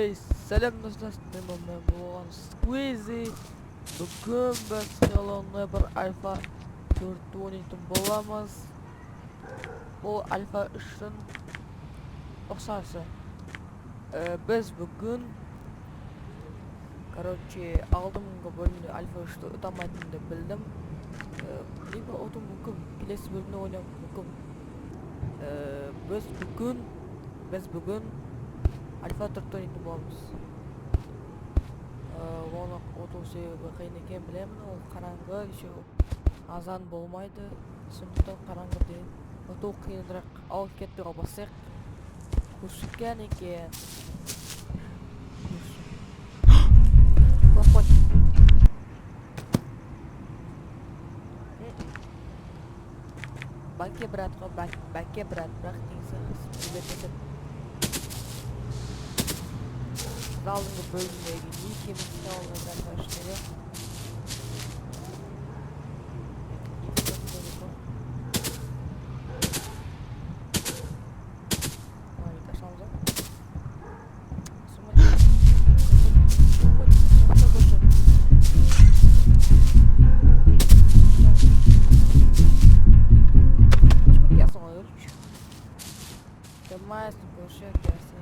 Hey, selam dostlar, ben Boğan Squeezy. Bugün biz yolunda bir alfa 4.12 bulamız. Bu alfa 3'ün oxarsı. Biz bugün aldığımda bölümde alfa 3'te ötemedim bildim. Liba otum mümkün, kilesi bölümde oynam mümkün. Biz bugün alfa 4.12 bulamız. Оны оту себебі қиын екен білемін, ол қараңғы еще азан болмайды, сондықтан қараңғы де оту қиынырақ. Ал кетуге бассақ көрсеткен екен. Қорқот бәке брат қой, бәке брат, бірақ несі жібермесін. Aldığımda bölümle ilgili kemikli olmaz arkadaşlar. Mais poxa que essa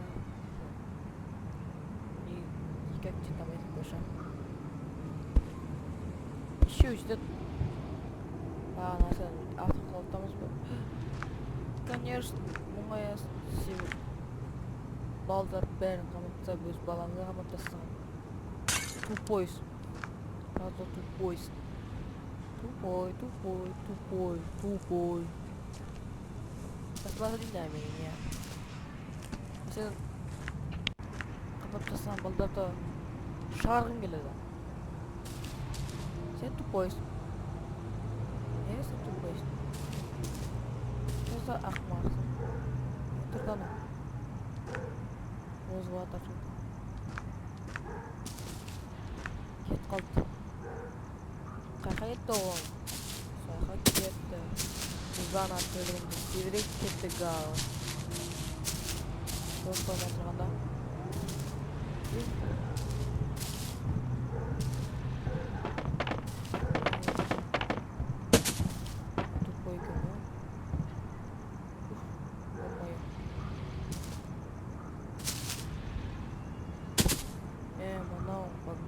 как тебе там эти поша еще ждет нас автоқалдамыз ба, конечно, моя балдар бәрін қамытса өз балаңды қамытасың. Тупойсың, правда тупойсың, тупой. Посмотри на меня. Сен қамытасың балдарды шығарғың келеді. Сен тупойсың. Сен тупойсың. Просто ақымақсың. Тұрғаны озып атырсың. Кет қалды. Қайқа кетті оған. Сайқа кетті. Бұзан атырғынды. Тезірек кетті галы. Дос қоймай тұрғанда.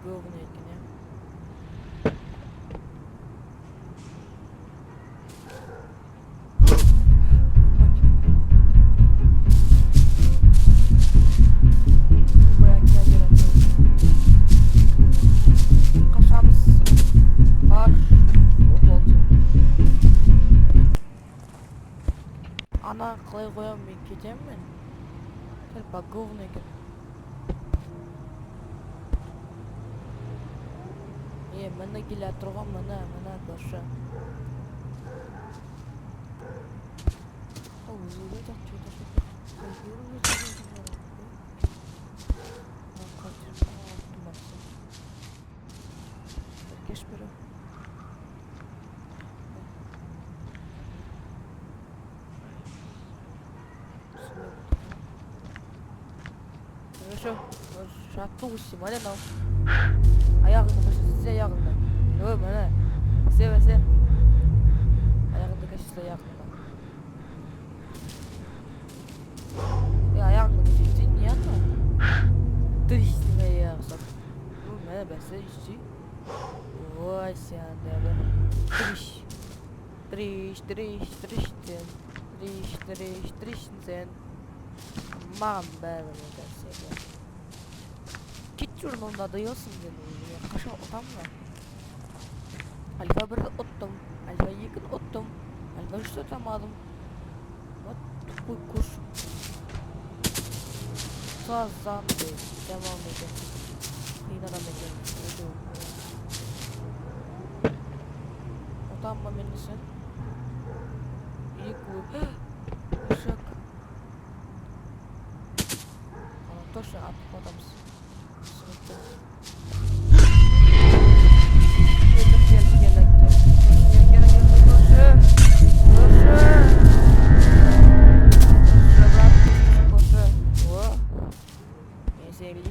Говно екен, қашамыз бар ана қалай қоямын, мен кетемін мен. Сәл говно екен. Мына келе тұрған, мына көрші. Өзіге жақты кеш бері. Жаттың ұсы, мәне нау. Аяғыңды көшірсе аяғыңды. Мәне. Бәсе. Аяғыңды көшірсе аяғыңды. Аяғыңды көшірсе не аңға? Тришсің аяғы сап. Мәне бәсе үші. Ой, сен дәбі. Тришсің сен. Маған бәрі бәсе. Git şuradan da dayıyorsun beni. Kaşa otam var. Alfa 1'de ottum. Alfa 2'de ottum. Alfa 3'de otamadım. What? Bu kuş. Sazan değil. Devam edelim. Yine adam edelim. Otamma menisin. İyi kuş. Işık. Точно отходимся. Серии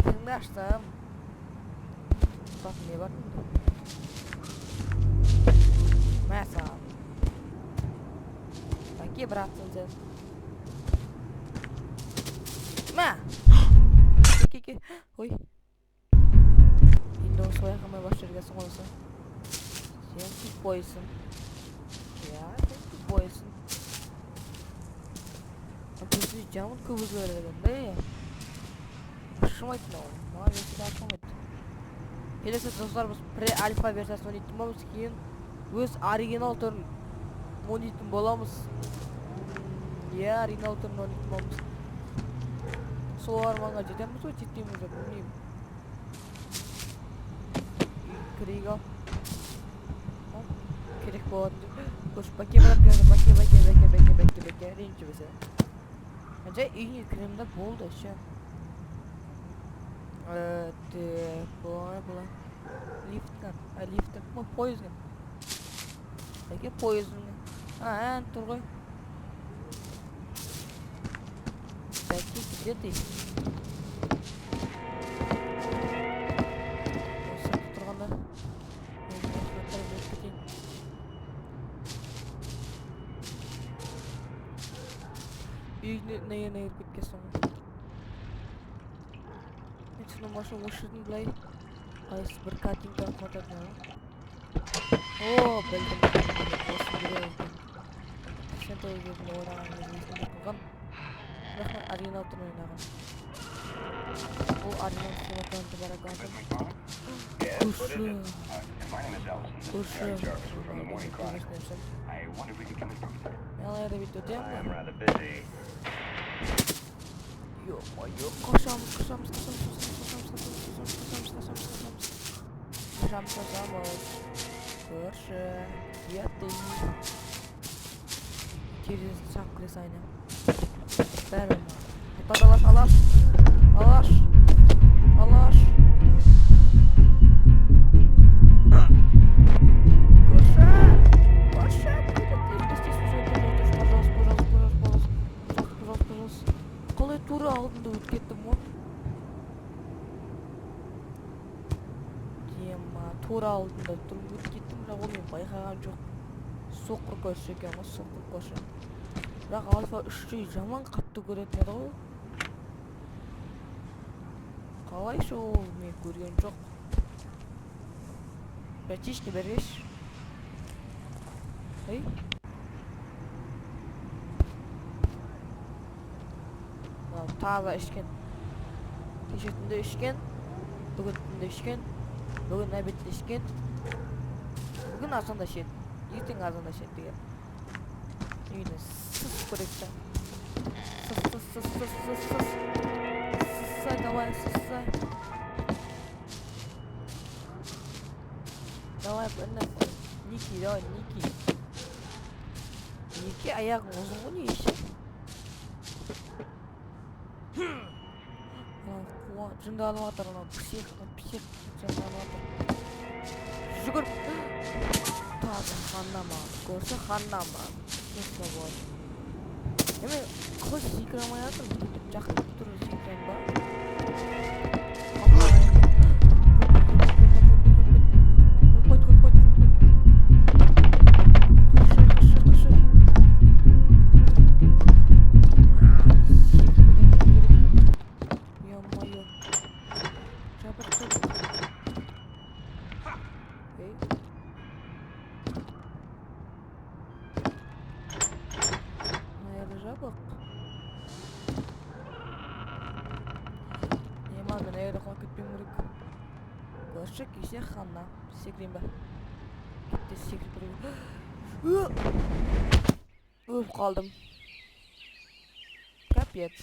Бәке братсың сен. Мә! Ке. Ой. Енді осы ойқамай баш жергесің олысы. Сен тіп бойысың. Я, сен тіп бойысың. Көзі жамын көп өзгерген, да? Ашымайтын ол. Маған өсіде ашымайды. Келесі достар біз пре-альфа версиясын ойнайтын боламыз, кейін өз оригинал түрін ойнайтын боламыз. Я, оригинал түрін ойнайтын боламыз. Сол арманға жетеміз ғой, жетеміз ғой, білмеймін. Кірейік ал. Керек болады. Көш, бәке барап келді, бәке. Ренші бесе. Жай үйіне кіремді болды, ше. Бұлай. Лифттен. Пойызға. Бәке пойызға. Ән, тұр ғой. Бәке где ты? Осы тұрғанда. Үйіне нәйен кеткесің. Мен сені машын өшірдің бұлай. Қайсы бір картинка қотады. О, білдім. Осы біреу. Сен той кезінде ойнаған есімді қылған. Бірақ мен оригинал түрін ойнаған. Бұл оригинал сценатонды бара қалдым. Көрші. Мен алайда бит өтем бі? Ё-моё, қашамыз. Көрші. Еті. Терезді сақ кірес айны. Бәрі ма. Алаш. Пожалуйста. Қалай тура алдында өтіп кеттім ғой. Тура алдында тұрып өтіп кеттім, бірақ ол мен байқаған жоқ. Соқыр көрші екен ғой, соқыр көрші. Бірақ альфа 3-ті жаман қатты көретін еді ғой. Қалайша ол мен көрген жоқ. Бәтешке бергеш. Ей? Таза ішкен. Кешетінде ішкен. Бүгінінде ішкен. Бүгін әбетте ішкен. Бүгін азанда шет. Ертең азанда шет деген. Үйіне сыз көректі. Сызсай, давай, сызсай. Давай, бәріне. Ники, давай, Ники. Ники аяғың ұзын ғой не еші? Жынданып атыр, псих жынданып атыр. Жүгір! Таза ханнама, көрші ханнама. Несіне болады. Еме, қой секірамай атыр, бүйтіп жақын тұры секірем ба? Көрші кесе ханна. Секірем ба? Кетті секіріп көрейін. Өліп қалдым. Капец.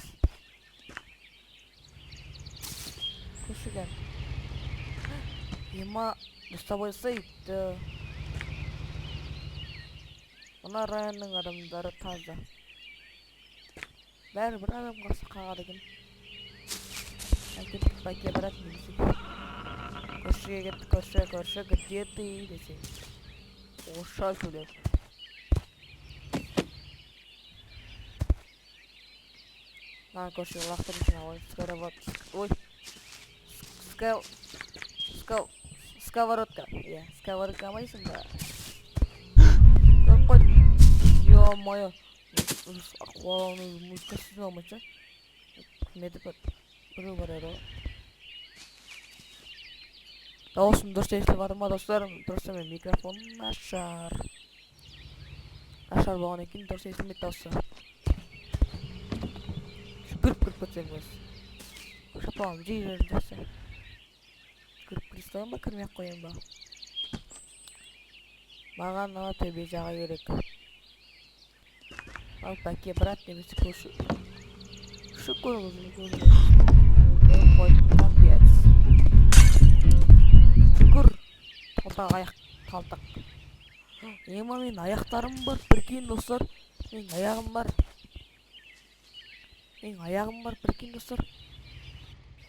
Көршіген. Ема, біз тобой сейтті. Мына районның адамдары таза. Бәрі бір адам қарсы қағады кім. Әкетіп бәке баратын десе. Көршіге кетті, көрші, где ты десе. Оша сөйлеп. Көршіге лақтыр үшін алай. Ой. Сковородка. Сковородка амайсың ба? Ё-моё. Акваланын музыкасын алмача. Медип бирөө бар эро. Дауысым дұрыс естіліп жатыр ма достар? Дұрыс емес, микрофон нашар. Нашар болғаннан кейін дұрыс естілмейді дауысы. Кіріп кетсеңіз. Шапалам жей жерін жақсы. Кіріп кірістіғын ба, кірмек қойын ба? Маған ана төбе жаға керек. Ал бәке брат немесе көрші. Шу көріңіз. Капец. Шүкір. Талтақ аяқ, талтақ. Ема мен аяқтарым бар, біркен достар. Мен аяғым бар, біркен достар.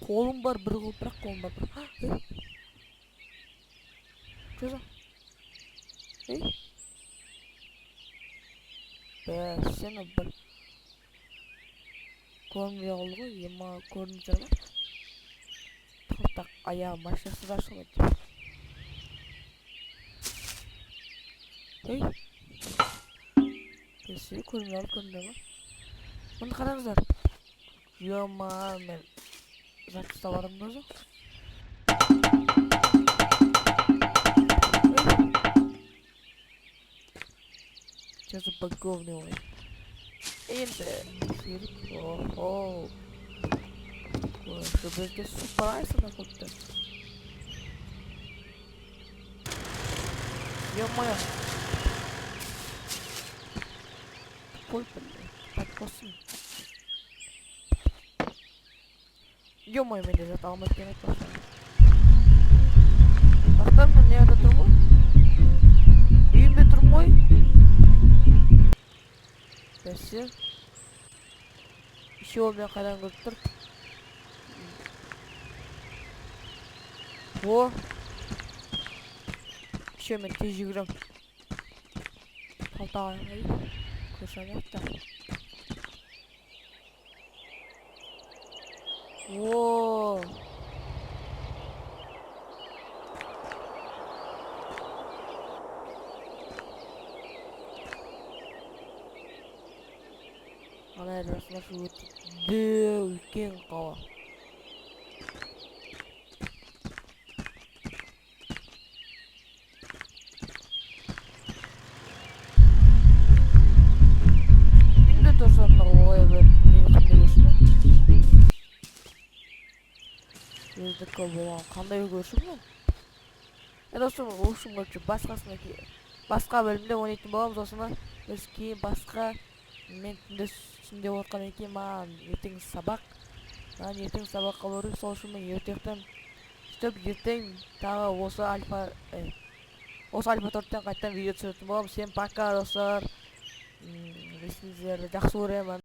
Қолым бар, бір қол, бірақ қолым бар, бір. Чөзі? Сені бір көрінбей қалды ғой, ема көрініп жүр ма? Талтақ аяғы машинасы да шығып еді. Бесі көрінбей ма? Мұны қараңыздар. Ема мен записта барым да жоқ. Что-то баговный ой. Енді серік. Охо. Көрші бізде супрайсына көпті. Ё-моё. Қой білді. Қайтқосын. Ё-моё, менде зат алмайды кенет баша. Ақтар мен не ада тұрмы? Үйімде тұрмы ой? Бәсе. Еще ол мен қайдан көріп тұр. О. Еще мен тез жүгірем. Талтаға көрші аяқта. О. Ана әрбірсіне шу өтті үлкен қала. Үйінде тұрсанына олай бір неліктің көрші ме? Өздікі болған қандай көрші ме? Достым, ұшым көрші басқасына басқа бөлімде ойнайтын боламыз осыны. Біз кейін басқа мен түнде отқан екен маған ертең сабақ. Маған ертең сабаққа бару, сол үшін мен ертектен сөйтіп ертең тағы осы альфа 4-тен қайттан видео түсіретін боламын. Всем пока достар. Сіздерді жақсы көремін.